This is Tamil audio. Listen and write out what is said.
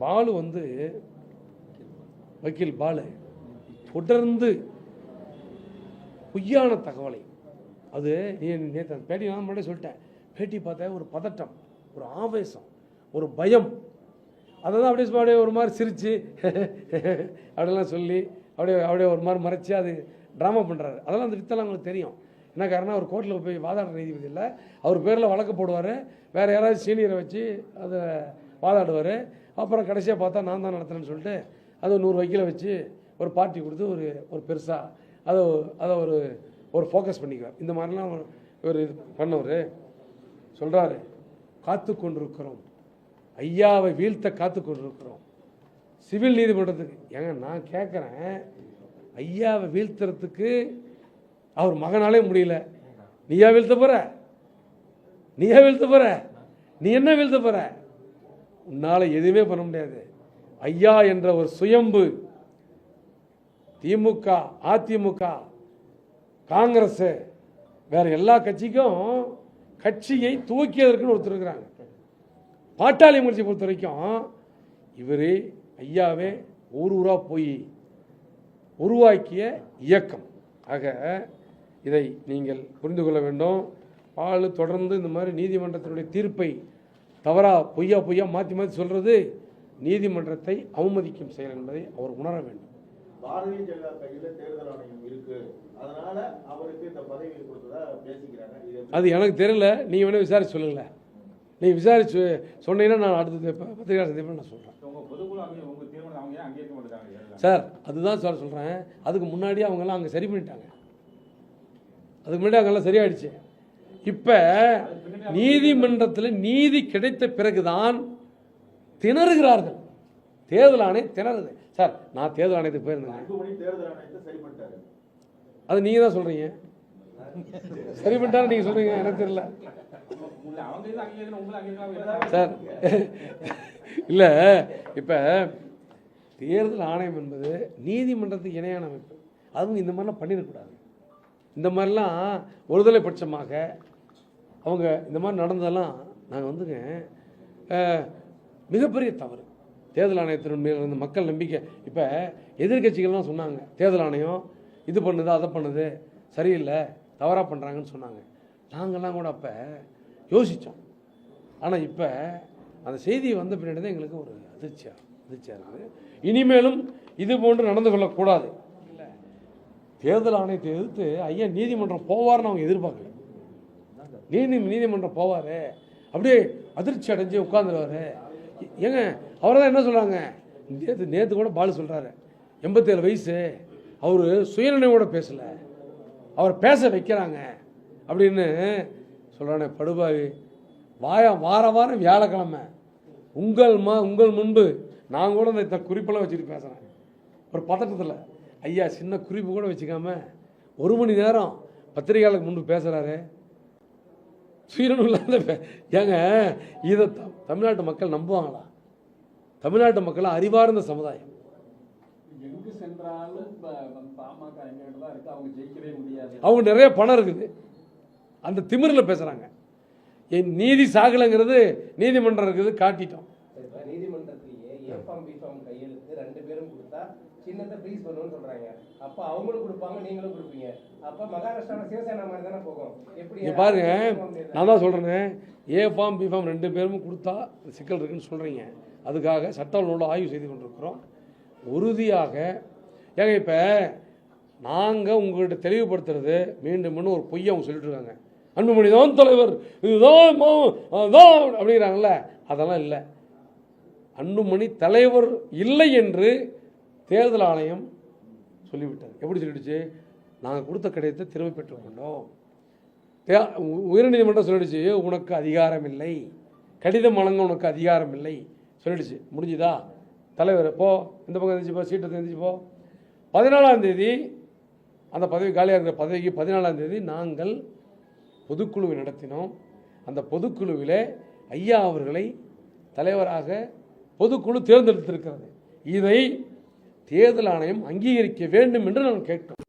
பாலு வந்து வக்கீல் பாலு தொடர்ந்து பொய்யான தகவலை, அது நீ நேற்று பேட்டி நான் முன்னாடி சொல்லிட்டேன், பேட்டி பார்த்தா ஒரு பதட்டம், ஒரு ஆவேசம், ஒரு பயம், அதை தான் அப்படியே ஒரு மாதிரி சிரித்து அப்படிலாம் சொல்லி அப்படியே ஒரு மாதிரி மறைச்சி அது ட்ராமா பண்ணுறாரு. அதெல்லாம் அந்த வித்தெல்லாம் அவங்களுக்கு தெரியும். என்ன காரணம், அவர் கோர்ட்டில் போய் வாதாடுற நீதிபதி இல்லை, அவர் பேரில் வழக்கு போடுவார், வேறு யாராவது சீனியரை வச்சு அதை வாதாடுவார். அப்புறம் கடைசியாக பார்த்தா நான் தான் நடத்துகிறேன்னு சொல்லிட்டு அதை 100 வக்கீலை வச்சு ஒரு பார்ட்டி கொடுத்து ஒரு பெருசாக அதை ஒரு ஃபோக்கஸ் பண்ணிக்குவார். இந்த மாதிரிலாம் ஒரு இது பண்ணவர் சொல்கிறாரு, காத்து கொண்டிருக்கிறோம், ஐயாவை வீழ்த்த காத்து கொண்டிருக்கிறோம் சிவில் நீதிமன்றத்துக்கு. ஏங்க நான் கேட்குறேன், ஐயாவை வீழ்த்துறதுக்கு அவர் மகனாலே முடியல, நீயா வீழ்த்த போற? நீயா வீழ்த்த போற? நீ என்ன வீழ்த்த போற? உன்னால எதுவுமே பண்ண முடியாது. ஐயா என்ற ஒரு சுயம்பு திமுக, அதிமுக, காங்கிரஸ், வேற எல்லா கட்சிக்கும் கட்சியை தூக்கியதற்குன்னு ஒருத்தர் இருக்கிறாங்க. பாட்டாளி முயற்சி பொறுத்த வரைக்கும் இவர் ஐயாவே ஊரா போய் உருவாக்கிய இயக்கம். ஆக இதை நீங்கள் புரிந்து கொள்ள வேண்டும். பாலு தொடர்ந்து இந்த மாதிரி நீதிமன்றத்தினுடைய தீர்ப்பை தவறாக பொய்யா மாற்றி சொல்றது நீதிமன்றத்தை அவமதிக்கும் செயல் என்பதை அவர் உணர வேண்டும். பாரதிய ஜனதா கையில் தேர்தல் ஆணையம் இருக்கு, அதனால அவருக்கு இந்த பதவி கொடுத்ததா பேசிக்கிறாங்க. அது எனக்கு தெரியல, நீங்க வேணா விசாரிச்சு சொல்லுங்கள. நீ விசாரிச்சு சொன்னீங்கன்னா நான் அடுத்த பத்திரிகை சந்திப்பில் நான் சொல்றேன். சார் அதுதான் சார் சொல்றேன், அதுக்கு முன்னாடி அவங்கெல்லாம் அங்கே சரி பண்ணிட்டாங்க, அதுக்கு முன்னாடி அங்கெல்லாம் சரியாயிடுச்சு. இப்ப நீதிமன்றத்தில் நீதி கிடைத்த பிறகுதான் திணறுகிறார்கள். தேர்தல் ஆணையம் திணறுது. சார் நான் தேர்தல் ஆணையத்துக்கு போயிருந்தேன், அது நீங்க தான் சொல்றீங்க, சரி பண்ணிட்டாரு நீங்க சொல்றீங்க, எனக்கு தெரியல சார். இல்ல இப்ப தேர்தல் ஆணையம் என்பது நீதிமன்றத்துக்கு இணையான அமைப்பு, அதுவும் இந்த மாதிரிலாம் பண்ணிடக்கூடாது. இந்த மாதிரிலாம் ஒருதலை பட்சமாக அவங்க இந்த மாதிரி நடந்ததெல்லாம் நாங்கள் வந்துங்க மிகப்பெரிய தவறு. தேர்தல் ஆணையத்தின் மேல் இருந்த மக்கள் நம்பிக்கை, இப்போ எதிர்கட்சிகள்லாம் சொன்னாங்க தேர்தல் ஆணையம் இது பண்ணுது அதை பண்ணுது சரியில்லை தவறாக பண்ணுறாங்கன்னு சொன்னாங்க. நாங்கள்லாம் கூட அப்போ யோசித்தோம். ஆனால் இப்போ அந்த செய்தி வந்த பின்னாடி தான் எங்களுக்கு ஒரு அதிர்ச்சியாக இருக்குது. இனிமேலும் இது போன்று நடந்து கொள்ளக்கூடாது. இல்லை தேர்தல் ஆணையத்தை எதிர்த்து ஐயா நீதிமன்றம் போவார்னு அவங்க எதிர்பார்க்கல. நீதிமன்றம் போவார், அப்படியே அதிர்ச்சி அடைஞ்சு உட்காந்துருவார். ஏங்க அவரை தான் என்ன சொல்கிறாங்க, நேற்று கூட பாலு சொல்கிறாரு 87 வயசு, அவர் சுயநினைவோட பேசலை, அவர் பேச வைக்கிறாங்க அப்படின்னு சொல்கிறானே படுபாவி. வாரம் வியாழக்கிழமை உங்கள் முன்பு நான் கூட இந்த குறிப்பெல்லாம் வச்சுட்டு பேசுகிறேன். ஒரு பதட்டத்தில் ஐயா சின்ன குறிப்பு கூட வச்சுக்காம 1 மணி நேரம் பத்திரிகையாளருக்கு முன்பு பேசுகிறாரு. சுயநலம் இல்லாத ஏங்க இதை தமிழ்நாட்டு மக்கள் நம்புவாங்களா? தமிழ்நாட்டு மக்கள் அறிவார்ந்த சமுதாயம். அவங்க நிறைய பணம் இருக்குது, அந்த திமிரில் பேசுறாங்க. என் நீதி சாகலைங்கிறது நீதிமன்றம் இருக்குது, காட்டிட்டோம். நீதிமன்றத்திலேயே ஏஃபார்ம் பிஃபார்ம் கையெழுத்து 2 பேரும் கொடுத்தா சின்னத்தை ப்ளீஸ் பண்ணுன்னு சொல்றாங்க. அப்ப அவங்களும் கொடுப்பாங்க, நீங்களும் கொடுப்பீங்க. அப்ப மகாராஷ்டிரால சிவசேனா மாதிரி தானே போகும். எப்படி பாருங்க, நான் தான் சொல்றேன், ஏஃபார்ம் பிஃபார்ம் 2 பேரும் கொடுத்தா சிக்கல் இருக்குன்னு சொல்றீங்க. அதுக்காக சட்ட ஒழுங்கோட ஆய்வு செய்து கொண்டிருக்கிறோம் உறுதியாக. ஏங்க இப்போ நாங்கள் உங்கள்கிட்ட தெளிவுபடுத்துறது மீண்டும் ஒரு பொய்யை அவங்க சொல்லிட்டு இருக்காங்க. அன்புமணி தான் தலைவர், இதுதான் அப்படிங்கிறாங்கல்ல, அதெல்லாம் இல்லை. அன்புமணி தலைவர் இல்லை என்று தேர்தல் ஆணையம் சொல்லிவிட்டது. எப்படி சொல்லிடுச்சு? நாங்கள் கொடுத்த கடிதத்தை திரும்ப பெற்றுக்கொண்டோம். உயர்நீதிமன்றம் சொல்லிடுச்சு, உனக்கு அதிகாரம் இல்லை, கடிதம் வழங்க உனக்கு அதிகாரம் இல்லை சொல்லிடுச்சு. முடிஞ்சுதா? தலைவர் போ, இந்த பக்கம் எழுந்திரிச்சு போ, சீட்டை எழுந்திரிச்சு போ. 14ஆம் தேதி அந்த பதவி காலியாக இருக்கிற பதவிக்கு 14ஆம் தேதி நாங்கள் பொதுக்குழுவை நடத்தினோம். அந்த பொதுக்குழுவில் ஐயா அவர்களை தலைவராக பொதுக்குழு தேர்ந்தெடுத்திருக்கிறது. இதை தேர்தல் ஆணையம் அங்கீகரிக்க வேண்டும் என்று நான் கேட்கிறோம்.